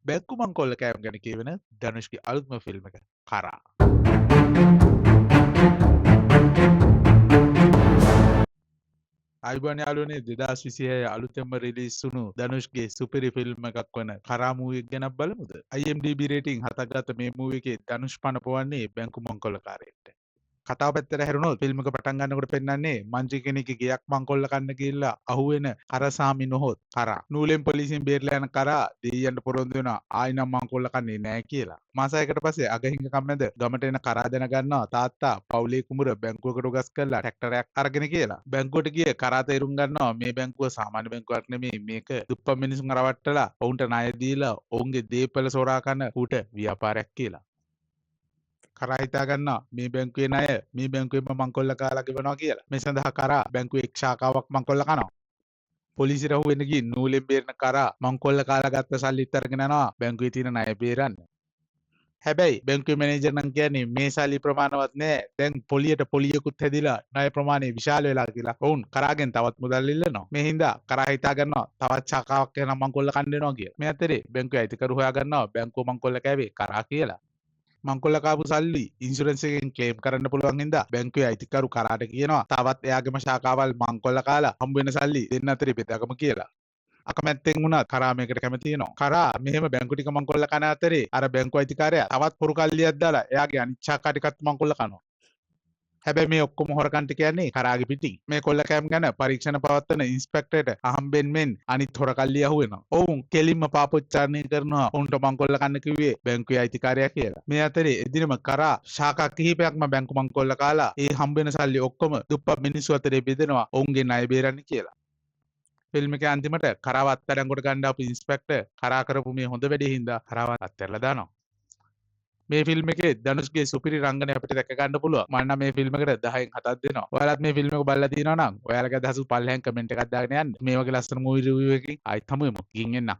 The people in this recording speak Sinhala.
බැංකු මංකොල්ල කෑම ගැන කියවෙන ධනුෂ්ගේ අලුත්ම ෆිල්ම් එක කරා. අයිබෝන් යාළුවනේ 2026 අලුතෙන්ම රිලීස් වුණු ධනුෂ්ගේ සුපිරි ෆිල්ම් එකක් වන කරා මූවී එක ගැන බලමුද? IMDb රේටිං 7ක් ගත්ත මේ මූවී එකේ ධනුෂ් පණ පොවන්නේ බැංකු මංකොල්ලකාරයෙක්ට. කතාව පැත්තට හැරුණොත් ෆිල්ම් එක පටන් ගන්නකොට පෙන්වන්නේ මංජි කෙනෙක්ගේ ගෙයක් මංකොල්ල කන්න ගිහිල්ලා අහුවෙන කරසාමි නොහොත් කරා. නූලෙන් පොලිසියෙන් බේරලා යන කරා දෙයියන්ට පොරොන්දු වෙනවා ආයි නම් මංකොල්ල කන්නේ නැහැ කියලා. මාස 6කට පස්සේ අගහිඟකම් මැද ගමට එන කරා දැනගන්නවා තාත්තා පවුලේ කුඹුර බැංකුවකට උගස් කරලා ට්‍රැක්ටරයක් අරගෙන කියලා. බැංකුවට ගිය කරා තේරුම් ගන්නවා මේ බැංකුව සාමාන්‍ය බැංකුවක් නෙමෙයි මේක දුප්පත් මිනිසුන් රවට්ටලා ඔවුන්ට ණය දීලා ඔවුන්ගේ දේපල සොරා කන ඌට ව්‍යාපාරයක් කියලා. කරා හිතා ගන්නවා මේ බැංකුවේ ණය මේ බැංකුවේම මංකොල්ල කාලා ගෙවනවා කියලා. මේ සඳහා කරා බැංකුවේ එක් ශාඛාවක් මංකොල්ල කනවා. පොලිසියට අහු වෙන්න ගිහින් නූලෙන් බේරෙන කරා මංකොල්ල කාලා ගත්ත සල්ලිත් අරගෙන යනවා බැංකුවේ තියෙන ණය බේරන්න. හැබැයි බැංකුවේ මැනේජර් නම් කියන්නේ මේ සල්ලි ප්‍රමාණවත් නෑ. දැන් පොලියට පොලියකුත් හැදිලා ණය ප්‍රමාණය විශාල වෙලා කියලා. ඔවුන් කරාගෙන් තවත් මුදල් ඉල්ලනවා. මේ හින්දා කරා හිතා ගන්නවා තවත් ශාඛාවක් යන මංකොල්ල කන්න වෙනවා කියලා. මේ අතරේ බැංකුවේ අයිතිකරු හොයා ගන්නවා බැංකුව මංකොල්ල කෑවේ කරා කියලා. මංකොල්ල කාපු සල්ලි ඉන්ෂුරන්ස් එකෙන් ක්ලේම් කරන්න පුළුවන් හින්දා බැංකුවේ අයිතිකරු කරාට කියනවා තවත් එයාගේම ශාඛාවල් මංකොල්ල කාලා හම්බ වෙන සල්ලි දෙන්න අතරේ බෙදාගමු කියලා. අකමැත්තෙන් වුණත් කරා මේකට කැමති වෙනවා. කරා මෙහෙම බැංකු ටික මංකොල්ල කන අතරේ අර බැංකු අයිතිකාරයා තවත් පොරු කල්ලියක් දාලා එයාගේ අනිත් ශාඛා ටිකත් මංකොල්ල කනවා. හැබැයි මේ ඔක්කොම හොරකම් ටික යන්නේ කරාගේ පිටින්. මේ කොල්ල කෑම් ගැන පරීක්ෂණ පවත්වන ඉන්ස්පෙක්ටර්ට අහම්බෙන් මෙන් අනිත් හොරකල්ලිය අහුවෙනවා. ඔවුන් කෙලින්ම පාපොච්චාරණය කරනවා උන්ට මංකොල්ල කන්න කිව්වේ බැංකුවේ අයිතිකාරයා කියලා. මේ අතරේ එදිනම කරා ශාඛා කිහිපයක්ම බැංකු මංකොල්ල කාලා ඒ හම්බ වෙන සල්ලි ඔක්කොම දුප්පත් මිනිස්සු අතරේ බෙදෙනවා ඔවුන්ගේ ණය බේරන්න කියලා. ෆිල්ම් එකේ අන්තිමට කරාව අත්අඩංගුවට ගන්න ආපු ඉන්ස්පෙක්ටර් කරා කරපු මේ හොඳ වැඩේ හින්දා කරාව අත්හැරලා දානවා. මේ ෆිල්ම් එකේ ධනුෂ්ගේ සුපිරි රංගනය අපිට දැක ගන්න පුළුවන්. මම නම් මේ ෆිල්ම් එකට 10න් 7ක් දෙනවා. ඔයාලත් මේ ෆිල්ම් එක බලලා තියෙනවා නම් ඔයාලගේ අදහස් පල්ලෙහාන් කමෙන්ට් එකක් දාගෙන යන්න. මේ වගේ ලස්සන මූවි රිවිව් එකකින් ආයෙත් හමු වෙමු. ගිහින් එන්න.